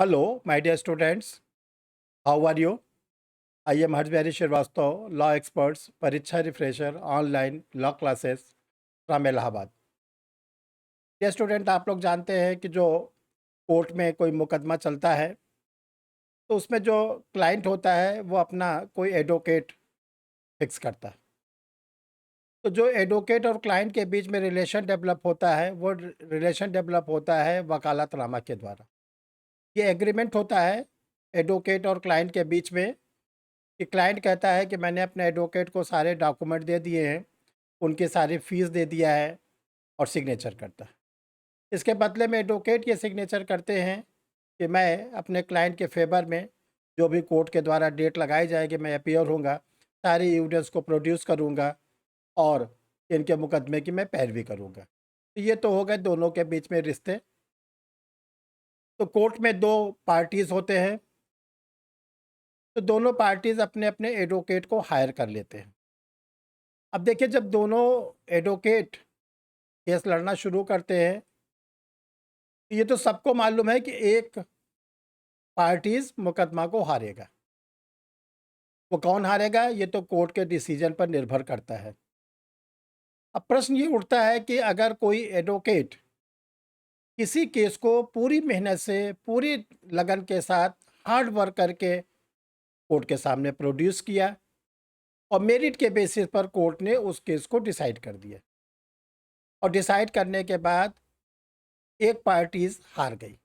Hello, my dear students. How are you? I am Harshbari Srivastava, law experts, Pariksha Refresher, online law classes from Allahabad. ये student आप लोग जानते हैं कि जो कोर्ट में कोई मुकदमा चलता है तो उसमें जो क्लाइंट होता है वो अपना कोई एडवोकेट फिक्स करता है। तो जो एडवोकेट और क्लाइंट के बीच में रिलेशन डेवलप होता है वो रिलेशन डेवलप होता है वकालतनामा के द्वारा। ये एग्रीमेंट होता है एडवोकेट और क्लाइंट के बीच में कि क्लाइंट कहता है कि मैंने अपने एडवोकेट को सारे डॉक्यूमेंट दे दिए हैं, उनकी सारी फीस दे दिया है और सिग्नेचर करता है। इसके बदले में एडवोकेट ये सिग्नेचर करते हैं कि मैं अपने क्लाइंट के फेवर में जो भी कोर्ट के द्वारा डेट लगाई जाएगी मैं अपीयर होऊंगा, सारी एविडेंस को प्रोड्यूस करूंगा और इनके मुकदमे की मैं पैरवी करूंगा। तो ये तो हो गए दोनों के बीच में रिश्ते। तो कोर्ट में दो पार्टीज़ होते हैं, तो दोनों पार्टीज़ अपने अपने एडवोकेट को हायर कर लेते हैं। अब देखिए जब दोनों एडवोकेट केस लड़ना शुरू करते हैं, तो ये तो सबको मालूम है कि एक पार्टीज मुकदमा को हारेगा। वो कौन हारेगा ये तो कोर्ट के डिसीजन पर निर्भर करता है। अब प्रश्न ये उठता है कि अगर कोई एडवोकेट किसी केस को पूरी मेहनत से पूरी लगन के साथ हार्ड वर्क करके कोर्ट के सामने प्रोड्यूस किया और मेरिट के बेसिस पर कोर्ट ने उस केस को डिसाइड कर दिया और डिसाइड करने के बाद एक पार्टीज हार गई,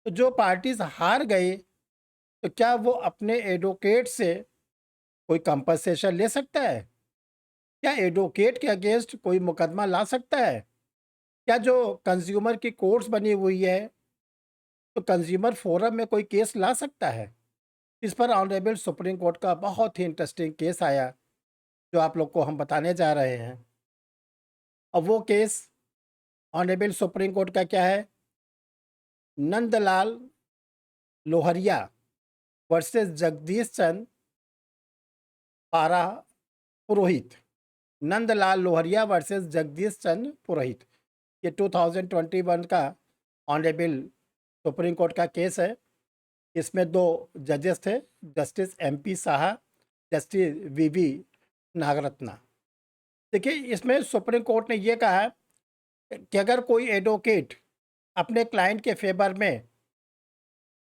तो जो पार्टीज हार गई तो क्या वो अपने एडवोकेट से कोई कंपनसेशन ले सकता है? क्या एडवोकेट के अगेंस्ट कोई मुकदमा ला सकता है? क्या जो कंज्यूमर की कोर्ट्स बनी हुई है तो कंज्यूमर फोरम में कोई केस ला सकता है? इस पर ऑनरेबल सुप्रीम कोर्ट का बहुत ही इंटरेस्टिंग केस आया जो आप लोग को हम बताने जा रहे हैं। अब वो केस ऑनरेबल सुप्रीम कोर्ट का क्या है? नंदलाल लोहरिया वर्सेस जगदीश चंद पारा पुरोहित। नंदलाल लोहरिया वर्सेस जगदीश चंद पुरोहित, ये 2021 का ऑनरेबल सुप्रीम कोर्ट का केस है। इसमें दो जजेस थे, justice MP Saha, justice VV Nagarathna. देखिए इसमें सुप्रीम कोर्ट ने ये कहा कि अगर कोई एडवोकेट अपने क्लाइंट के फेवर में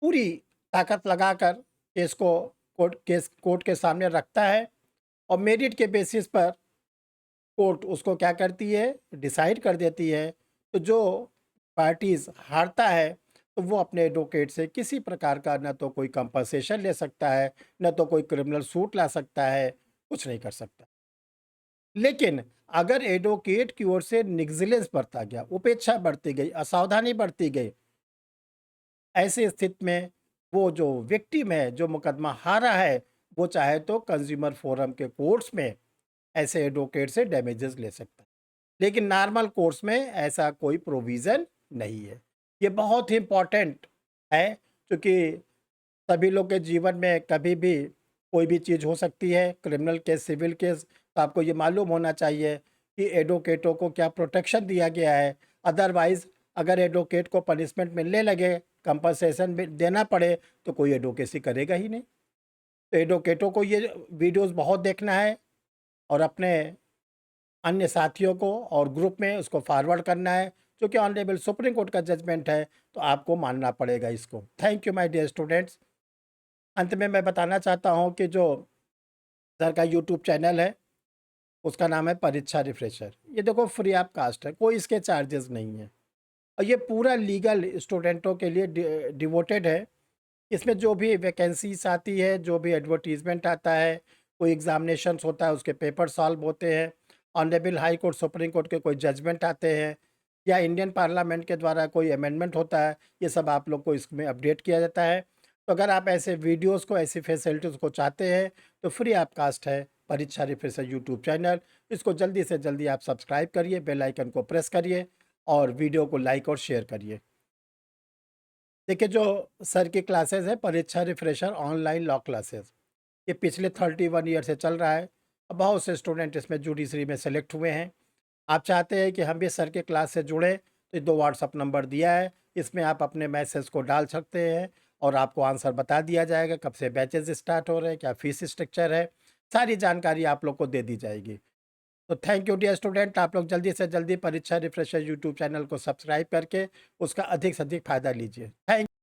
पूरी ताकत लगाकर केस को कोर्ट के सामने रखता है और मेरिट के बेसिस पर कोर्ट उसको क्या करती है, डिसाइड कर देती है, तो जो पार्टीज हारता है तो वो अपने एडवोकेट से किसी प्रकार का न तो कोई कंपनसेशन ले सकता है, न तो कोई क्रिमिनल सूट ला सकता है, कुछ नहीं कर सकता। लेकिन अगर एडवोकेट की ओर से निग्जिलेंस बढ़ता गया, उपेक्षा बढ़ती गई, असावधानी बढ़ती गई, ऐसी स्थिति में वो जो विक्टिम है, जो मुकदमा हारा है, वो चाहे तो कंज्यूमर फोरम के कोर्ट्स में ऐसे एडवोकेट से डैमेजेस ले सकता है। लेकिन नॉर्मल कोर्स में ऐसा कोई प्रोविज़न नहीं है। ये बहुत ही इम्पोर्टेंट है क्योंकि सभी लोग के जीवन में कभी भी कोई भी चीज़ हो सकती है, क्रिमिनल केस, सिविल केस। तो आपको ये मालूम होना चाहिए कि एडवोकेटों को क्या प्रोटेक्शन दिया गया है। अदरवाइज़ अगर एडवोकेट को पनिशमेंट मिलने लगे, कंपनसेशन भी देना पड़े, तो कोई एडवोकेसी करेगा ही नहीं। तो एडवोकेटों को ये वीडियोज़ बहुत देखना है और अपने अन्य साथियों को और ग्रुप में उसको फॉरवर्ड करना है, जो कि ऑनरेबल सुप्रीम कोर्ट का जजमेंट है, तो आपको मानना पड़ेगा इसको। Thank you my dear students. अंत में मैं बताना चाहता हूँ कि जो सर का यूट्यूब चैनल है उसका नाम है परीक्षा रिफ्रेशर। ये देखो फ्री ऑफ कास्ट है, कोई इसके चार्जेस नहीं है और ये पूरा लीगल स्टूडेंटों के लिए डिवोटेड है। इसमें जो भी वैकेंसीज आती है, जो भी एडवर्टीजमेंट आता है, कोई एग्जामिनेशंस होता है उसके पेपर सॉल्व होते हैं, honourable high court supreme court के कोई जजमेंट आते हैं या इंडियन पार्लियामेंट के द्वारा कोई अमेंडमेंट होता है, ये सब आप लोग को इसमें अपडेट किया जाता है। तो अगर आप ऐसे वीडियोस को, ऐसी फैसिलिटीज़ को चाहते हैं तो फ्री ऑफ कास्ट है परीक्षा रिफ्रेशर यूट्यूब चैनल। इसको जल्दी से जल्दी आप सब्सक्राइब करिए, बेल आइकन को प्रेस करिए और वीडियो को लाइक और शेयर करिए। देखिए जो सर की क्लासेस है परीक्षा रिफ्रेशर ऑनलाइन लॉ क्लासेस, ये पिछले 31 ईयर से चल रहा है। अब बहुत से स्टूडेंट इसमें जुडिशरी में सेलेक्ट हुए हैं। आप चाहते हैं कि हम भी सर के क्लास से जुड़ें तो 2 व्हाट्सएप नंबर दिया है, इसमें आप अपने मैसेज को डाल सकते हैं और आपको आंसर बता दिया जाएगा, कब से बैचेज़ स्टार्ट हो रहे हैं, क्या फ़ीस स्ट्रक्चर है, सारी जानकारी आप लोग को दे दी जाएगी। तो थैंक यू डियर स्टूडेंट, आप लोग जल्दी से जल्दी परीक्षा रिफ्रेशर यूट्यूब चैनल को सब्सक्राइब करके उसका अधिक से अधिक फ़ायदा लीजिए। थैंक